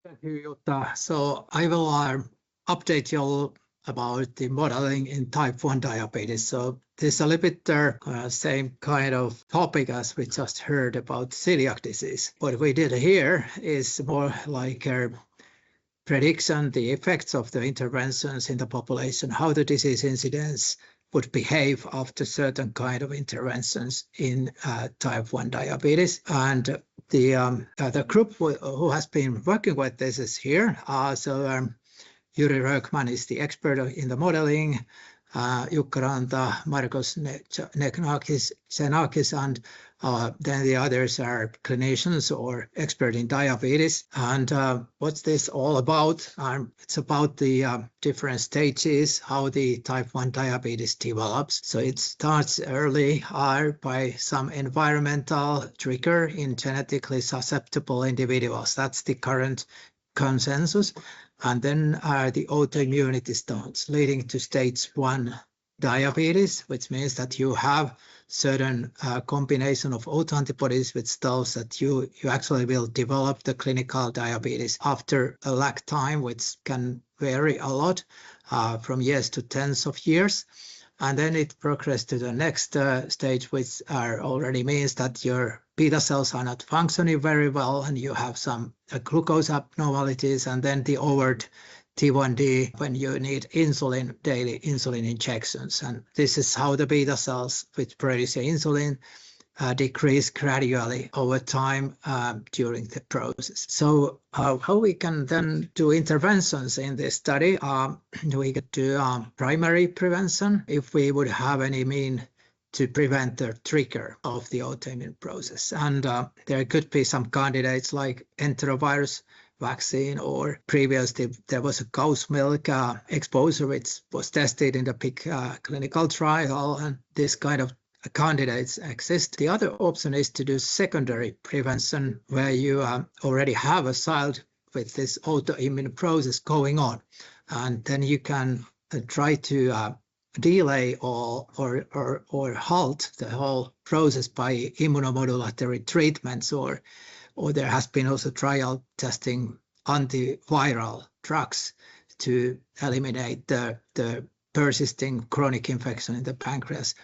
Thank you, Jutta. So I will update you all about the modeling in type 1 diabetes. So this is a little bit the same kind of topic as we just heard about celiac disease. What we did here is more like a prediction, the effects of the interventions in the population, how the disease incidence would behave after certain kind of interventions in type 1 diabetes. And the group who has been working with this is here. Jüri Rökman is the expert in the modeling, Jukka Ranta, Markus Xenakis, and then the others are clinicians or expert in diabetes. And what's this all about? It's about the different stages, how the type 1 diabetes develops. So it starts early by some environmental trigger in genetically susceptible individuals. That's the current consensus. And then the autoimmunity starts, leading to stage 1 diabetes, which means that you have certain combination of autoantibodies which tells that you actually will develop the clinical diabetes after a lag time, which can vary a lot from years to tens of years. And then it progresses to the next stage, which already means that your beta cells are not functioning very well and you have some glucose abnormalities, and then the overt T1D when you need insulin, daily insulin injections. And this is how the beta cells which produce insulin decrease gradually over time during the process. So how we can then do interventions in this study? We could do primary prevention if we would have any mean to prevent the trigger of the autoimmune process. And there could be some candidates like enterovirus vaccine, or previously there was a cow's milk exposure which was tested in the big clinical trial, and this kind of candidates exist. The other option is to do secondary prevention, where you already have a child with this autoimmune process going on, and then you can try to delay or halt the whole process by immunomodulatory treatments, or there has been also trial testing antiviral drugs to eliminate the persisting chronic infection in the pancreas.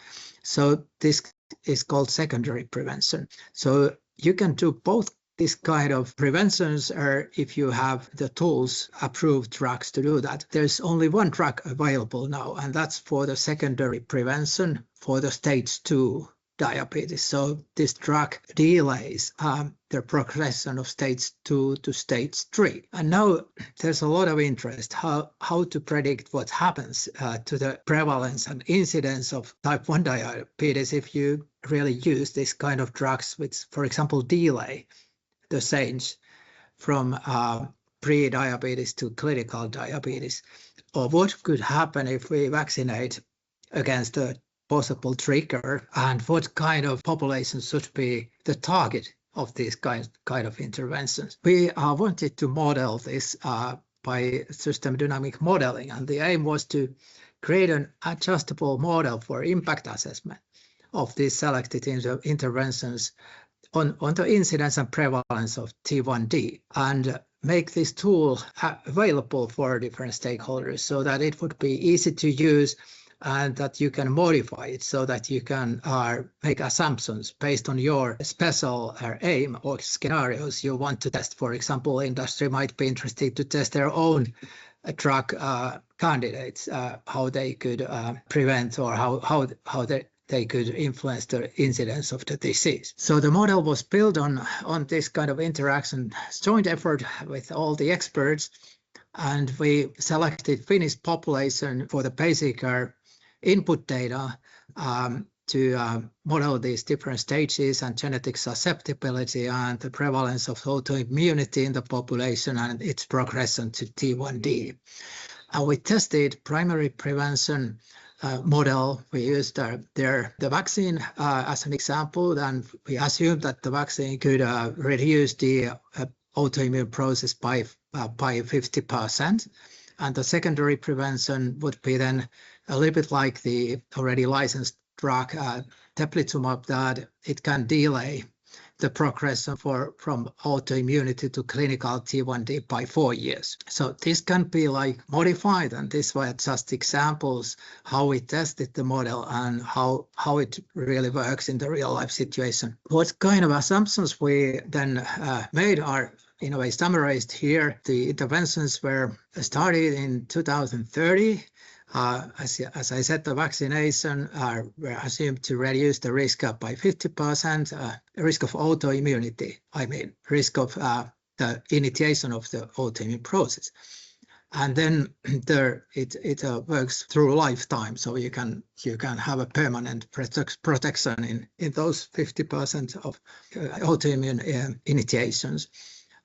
So this is called secondary prevention. So you can do both this kind of preventions, or if you have the tools, approved drugs to do that. There's only one drug available now, and that's for the secondary prevention for the stage 2 diabetes. So this drug delays the progression of stage 2 to stage 3. And now there's a lot of interest how to predict what happens to the prevalence and incidence of type 1 diabetes if you really use this kind of drugs, which, for example, delay the change from pre-diabetes to clinical diabetes. Or what could happen if we vaccinate against a possible trigger, and what kind of population should be the target of these kind of interventions. We wanted to model this by system dynamic modeling, and the aim was to create an adjustable model for impact assessment of these selected interventions on the incidence and prevalence of T1D, and make this tool available for different stakeholders so that it would be easy to use and that you can modify it so that you can make assumptions based on your special aim or scenarios you want to test. For example, industry might be interested to test their own drug candidates, how they could prevent, or how they could influence the incidence of the disease. So the model was built on this kind of interaction, joint effort with all the experts, and we selected Finnish population for the basic input data to model these different stages and genetic susceptibility and the prevalence of autoimmunity in the population and its progression to T1D. And we tested primary prevention model. We used the vaccine as an example, and we assumed that the vaccine could reduce the autoimmune process by 50%. And the secondary prevention would be then a little bit like the already licensed drug teplizumab, that it can delay the progression from autoimmunity to clinical T1D by 4 years. So this can be like modified, and these were just examples how we tested the model and how it really works in the real life situation. What kind of assumptions we then made are in a way summarized here. The interventions were started in 2030. As I said, the vaccination were assumed to reduce the risk by 50%, risk of autoimmunity, risk of the initiation of the autoimmune process. And then it works through lifetime, so you can have a permanent protection in those 50% of autoimmune initiations.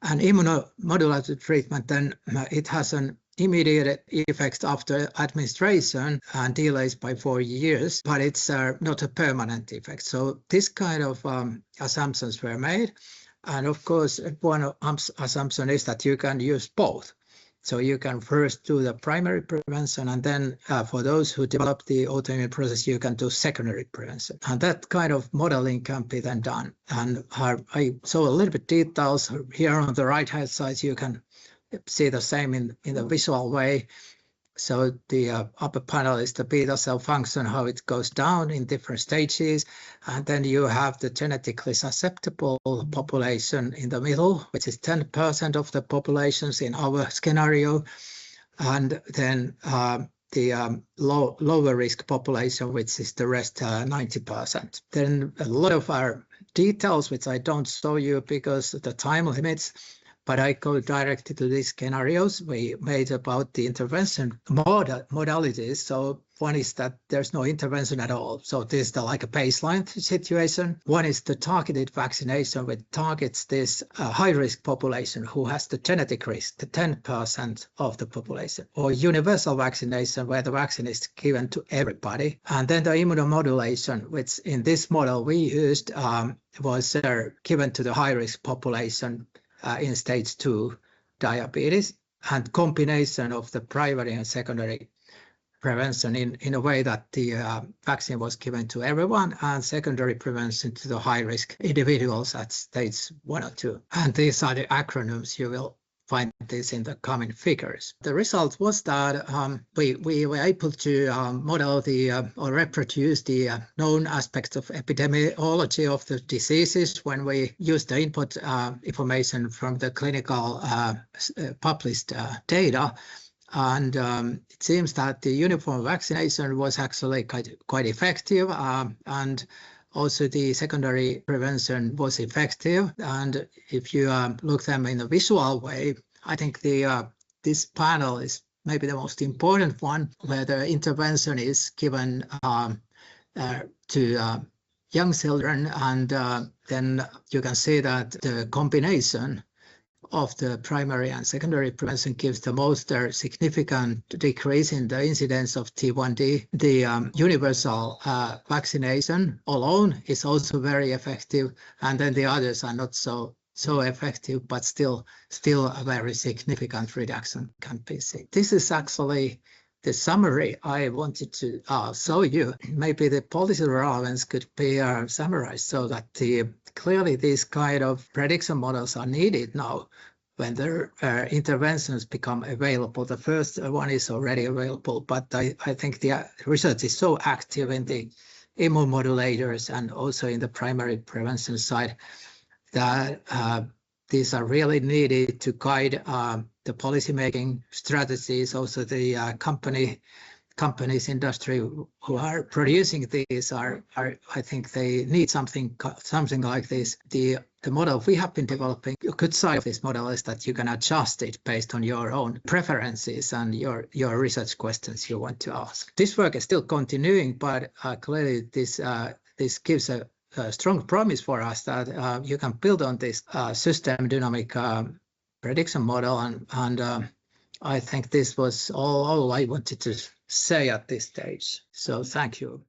And immunomodulatory treatment, then it has an immediate effect after administration and delays by 4 years, but it's not a permanent effect. So this kind of assumptions were made. And of course, one assumption is that you can use both. So you can first do the primary prevention, and then for those who develop the autoimmune process, you can do secondary prevention. And that kind of modeling can be then done. And I saw a little bit details here on the right-hand side. You can see the same in the visual way. So the upper panel is the beta cell function, how it goes down in different stages. And then you have the genetically susceptible population in the middle, which is 10% of the populations in our scenario. And then the lower risk population, which is the rest 90%. Then a lot of our details, which I don't show you because of the time limits, but I go directly to these scenarios we made about the intervention modalities. So one is that there's no intervention at all. So this is like a baseline situation. One is the targeted vaccination, which targets this high-risk population who has the genetic risk, the 10% of the population. Or universal vaccination, where the vaccine is given to everybody. And then the immunomodulation, which in this model we used, was given to the high-risk population in stage 2 diabetes, and combination of the primary and secondary prevention in a way that the vaccine was given to everyone, and secondary prevention to the high-risk individuals at stage 1 or 2. And these are the acronyms. You will find this in the coming figures. The result was that we were able to model or reproduce the known aspects of epidemiology of the diseases when we used the input information from the clinical published data. And it seems that the uniform vaccination was actually quite effective, and also the secondary prevention was effective. And if you look them in a visual way, I think this panel is maybe the most important one, where the intervention is given to young children, and then you can see that the combination of the primary and secondary prevention gives the most significant decrease in the incidence of T1D. The universal vaccination alone is also very effective, and then the others are not so effective, but still a very significant reduction can be seen. This is actually the summary I wanted to show you. Maybe the policy relevance could be summarized so that clearly these kind of prediction models are needed now when the interventions become available. The first one is already available, but I think the research is so active in the immunomodulators and also in the primary prevention side that these are really needed to guide the policymaking strategies. Also the companies, industry who are producing these are I think they need something like this. The model we have been developing, a good side of this model is that you can adjust it based on your own preferences and your research questions you want to ask. This work is still continuing, but clearly this gives a strong promise for us that you can build on this system dynamic prediction model, and I think this was all I wanted to say at this stage. So thank you.